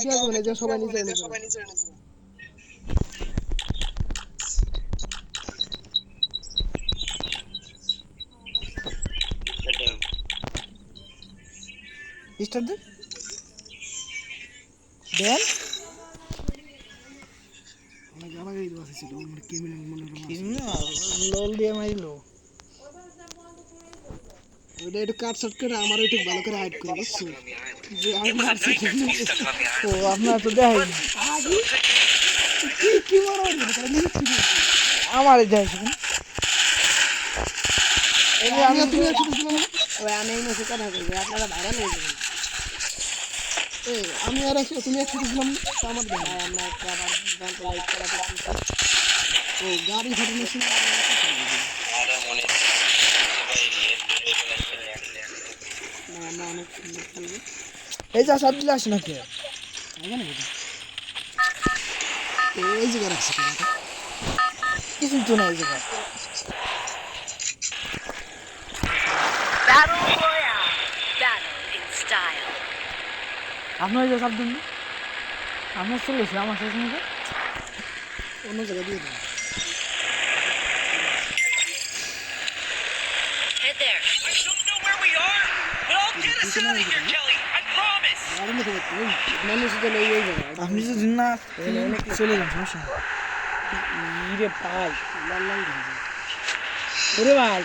কি আছে মানে যে সবাই নিচে নিচে স্টার্ট দেন দেন আমাকে আমাকে এই বাসে ছিল আমার ক্রিমিনাল লোল দিয়ে মাইলো ওটা একটু কাট শট করে আমার একটু ভালো করে হাইড করে বুঝছো যে আমি মারছি ও আপনার তো দেখাই কি কি মারা আমার দেখাইছে আমি তুমি আমি এই মেসে কথা বলবো আপনারা ভাইরাল হয়ে যাবেন আমি আর তুমি একসাথে ছিলাম আমার ভাই আমরা একটা আবার গানটা লাইক করা ও গাড়ি ঘটনা শুনে এই যা সব দিলে আসে নাকি এই জায়গা রাখছি কিছু তো না এই জায়গা আপনার যে সব দিন আপনার চলেছে আমার শেষ মধ্যে অন্য জায়গায় দিয়ে দেন আপনি যদি না চলে যান সমস্যা রে ভাই লাল লাল ওরে ভাই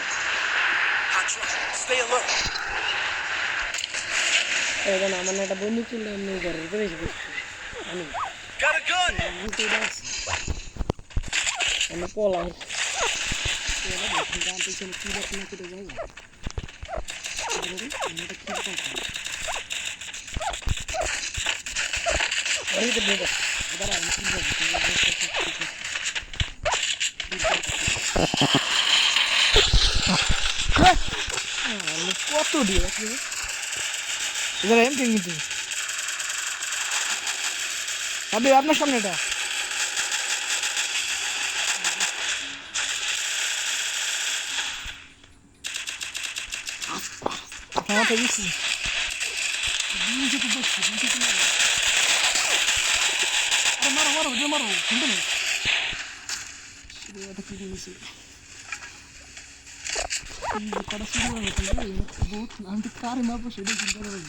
এখন আমার একটা বন্ধু ছিল এমনি ঘরের করে আমি পলা কত দিয়ে এম কিন্তু আপনার সামনে এটা মাথা দিচ্ছি মারো মারো যে মারো শুনতে নেই কি দিয়েছি কটা শুরু হয়ে গেছে বহুত আমি তো কারে মারবো সেটাই চিন্তা করে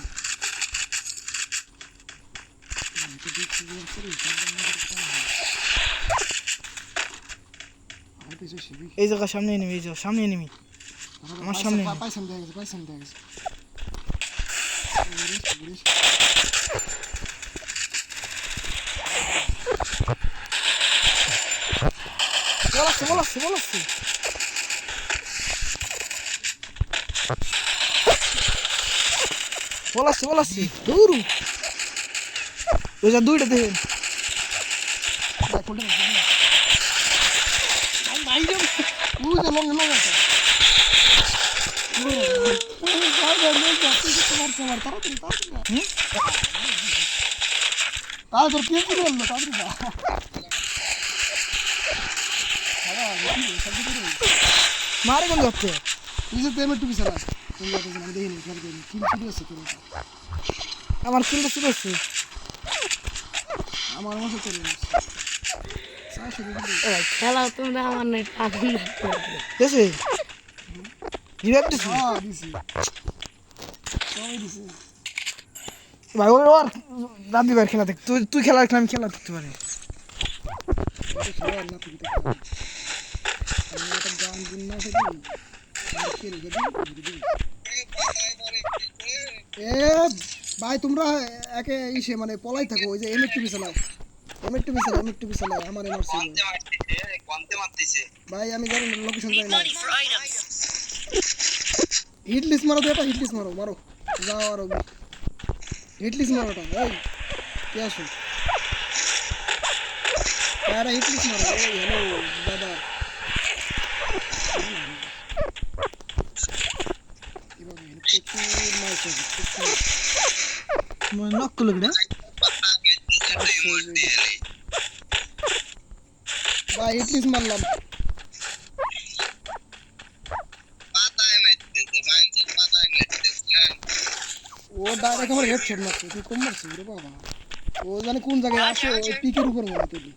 এই জায়গার সামনে নেমি এই জায়গার সামনে নেমি আমার সামনে পাইছেন দেখা গেছে বলাচ্ছে দৌড়ু ওই যা দুইটা দেখেন তারপর কে কি বললো মারে কোন যাচ্ছে নিজের পেমেন্ট টুপি চালা আমার কিলটা শুরু হচ্ছে আমার মতো চলে খেলা তোমরা আমার নাই ভাই ওর দাদি ভাই খেলা দেখ তুই খেলা দেখলে আমি খেলা দেখতে পারি ভাই তোমরা একে ইসে মানে পলাই থাকো ওই যে এমএকটিভি চালাও আমার এমআরসি ভাই আমি জানি লোকেশন জানি না হিট লিস্ট মারো এটা হিট লিস্ট মারো যাও আর হিট লিস্ট মারোটা এই কে আসো আরে হিট লিস্ট মারো এই হ্যালো দাদা নক করলো কিনা ভাই হিট লিস্ট মারলাম ও ডাইরেক্ট আমার হেডশট মারছে তুই কম মারছিস রে বাবা ও জানি কোন জায়গায় আছে ওই পিকের উপর মনে করি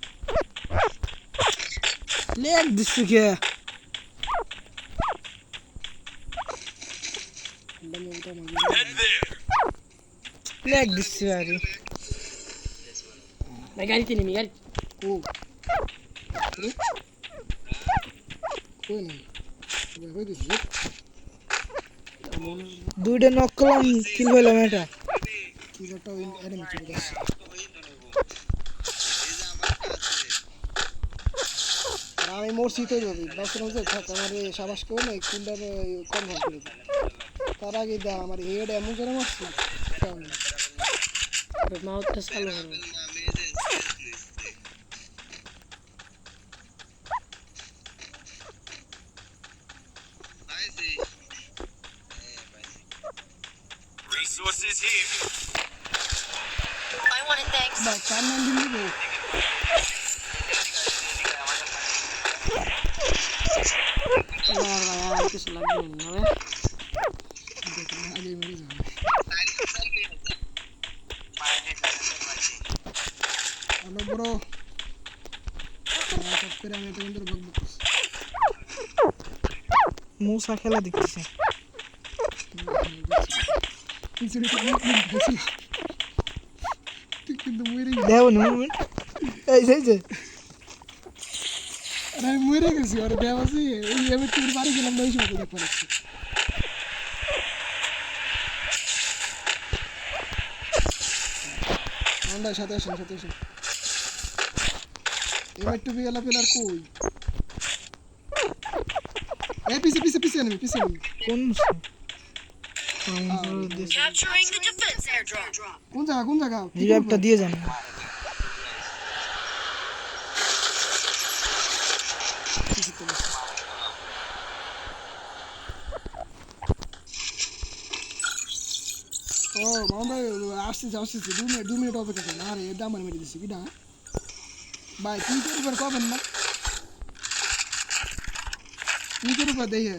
লেগ দিচ্ছে কে লেগ দিচ্ছে আরে ভাই গাড়িতে নেমি গাড়ি ও কই না কই দিছি দুইটা নক করলাম কিল হইলাম এটা কি একটা ওই এনিমি চলে গেছে আর আমি মরছি তো যাবি বাসের মধ্যে থাক আমার এই সাবাস কেউ নেই কুন্ডার কনভার্ট করে দিই তার আগে দা আমার হেড এমন করে মারছি মাউথটা চালু করো Resources here. I want it, thanks. ভাই কার নাম দিন দিব ভাই আর কিছু লাগবে না ভাই আগে মেরে যাবে হ্যালো ব্রো সব করে আমি তোমাদের বকবক করছি মুসা খেলা দেখতেছে পিছনে তো অনেক লোক গেছিল তুই কিন্তু মরে গেছিস দেও না মুভমেন্ট এই যে আরে আমি মরে গেছি আর দেওয়াছি ওই আমি তোর বাড়ি গেলাম না ওই সময় দেখ পাচ্ছি আমরা সাথে আসেন এবার টুপি গেলা পেলার কই এই পিছে নেমি কোন Capturing the defense airdrop. কোন জায়গা রিভাইভটা দিয়ে যান ও মামা আসছে 2 মিনিট অপেক্ষা করেন আরে এটা আমার মেরে দিছি কি না ভাই তুই তোর উপর কবেন না তুই তোর উপর দেই না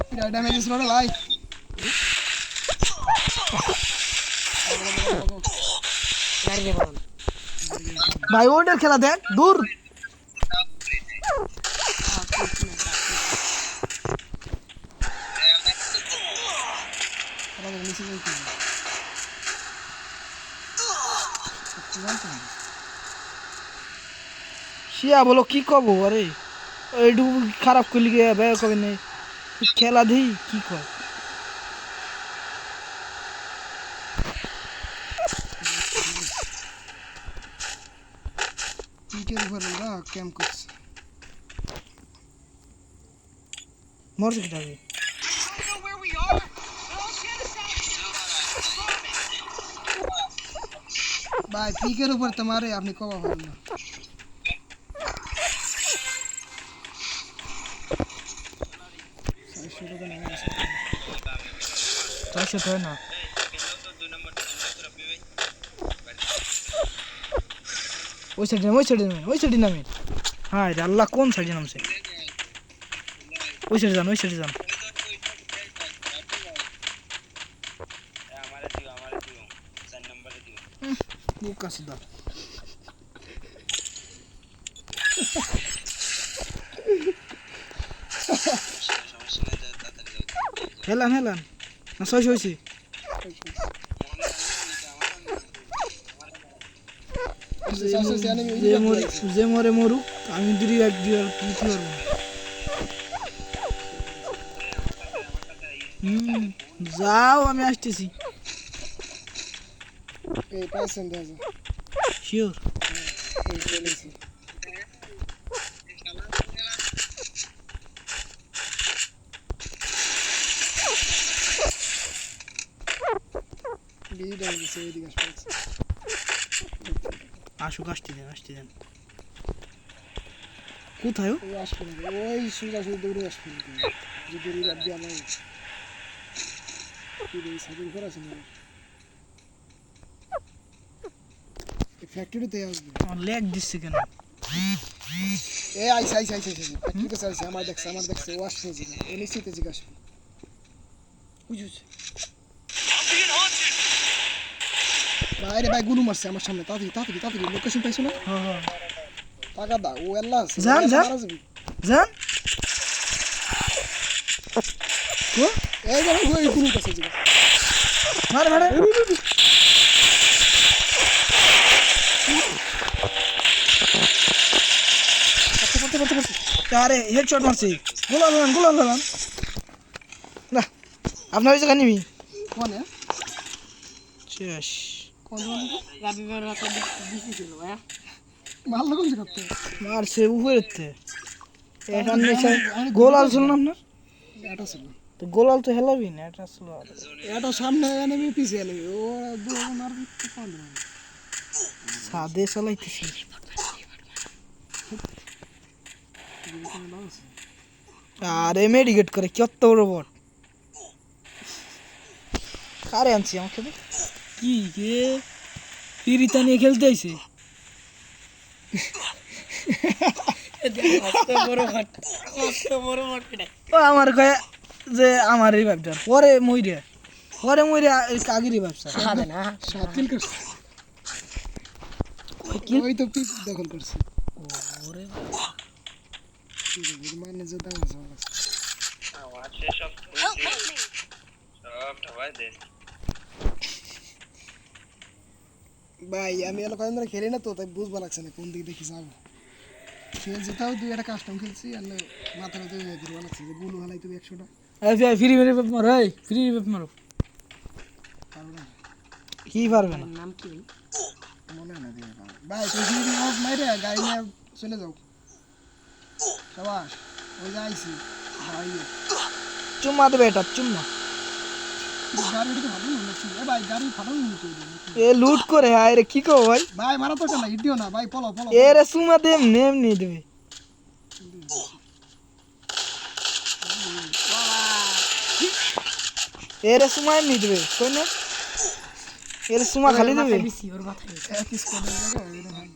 পিরা ড্যামেজ ছিল রে ভাই গাড়ি নেবো ভাই ওটার খেলা দেখ দূর আমাদের নিচে যাইতে শিয়া বলো কি কব আরে এইটু খারাপ করলি গে বে কবে নেই খেলা দেই কি কয় পিকের উপর না ক্যাম্প করছে মরছে কি যাবে भाई पीकर ऊपर तुम्हारे आपने कब आवाज ना তাইছে তো না ওই সাইডে নামে হ্যাঁ রে আল্লাহ কোন সাইডে নামছে ওই সাইডে যান বুক আছে দা হেলান না 600 হইছে যে মরে মরুক আমি দিরি এক দিয়ে আর কি করব যাও আমি আসতেছি এই পাইছেন দাদা শিওর এই চলেছি বিডা দিছে এই দিকে আসছে আসুক আসতে দেন কোথায় ওই আসবে না ওই সুজা দৌড়ে আসবে যদি রিভার দিয়ে আমার কি রে সাইকেল করে আছে না এই ফ্যাক্টরিতে আসবে আমার লেগ দিচ্ছে কেন এই আইছে ফ্যাক্টরিতে আসছে আমার দেখছে ও আসছে ও নিশ্চিত জিজ্ঞাসা বুঝুছে ভাই রে ভাই গুলু মারছে আমার সামনে, তাড়াতাড়ি তাড়াতাড়ি তাড়াতাড়ি, লোকেশন পাইছো না? হ্যাঁ হ্যাঁ টাকা দাও, ও আল্লাহ আছে, যান, ও আল্লাহ যান। মারা যাবে। যান এই যে ওই গুলুর কাছে যাবে। মারে মারে আরে হেডশট মারছি গোলাল হলাম না আপনার ওই জায়গা নিবি কোনে শেষ কোন জন রাবি ভাইয়ের মাথা দিছি ছিল ভাইয়া ভালো কোন করতে মারছে উপরেতে এখান নিচে গোলাল ছিল না আপনার এটা ছিল, তো গোলাল তো হেলাবি না এটা ছিল এটা সামনে এনেমি পিছে এনেমি, ও দুটো মার দিতে কোন জন সাদে চালাইতেছি আরে মেডিকেট করে কত বড় বট কারে আনছি আমাকে দে কি কে ফিরিতা নিয়ে খেলতে আইছে ও আমার কয়ে যে আমার এই ব্যবসা পরে মইরে আগেরই ব্যবসা খাবে না সাত কিল করছে, ওই তো পিক দখল করছে। ওরে মানে যে দাম আছে আমার কাছে। ভাই আমি এলাকা ধরে খেলি না তো, তাই বুঝবা লাগছে না কোন দিকে দেখি যাবো। খেলছি তাও দুই একটা কাস্টম খেলছি, আর মাথার মধ্যে ঘুরবা লাগছে যে গুলো হালাই তুমি 100টা ফ্রি মেরে বাপ মারো এই ফ্রি বাপ মারো পারো না, কি পারবে না নাম কি মনে হয় না দিয়ে পারো। ভাই তুই যদি অফ মাইরে গাড়ি নিয়ে চলে যাও, সবাস ওই যে আইছি ভাই চুম্মা দেবে এটা চুম্মা গাড়ি তো ভালো না, ভাই গাড়ি ফাটানো নিতে এ লুট করে আয় রে কি কো ভাই ভাই মারা তো কেন হিট দিও না ভাই, পলো পলো এ রে চুম্মা দে এমনি দেবে এ রে চুম্মা এমনি দেবে কই না এ রে চুম্মা খালি দেবে দিছি ওর মাথায় এক স্কোয়াডের জায়গায়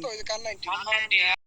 তো ওই যে কার 90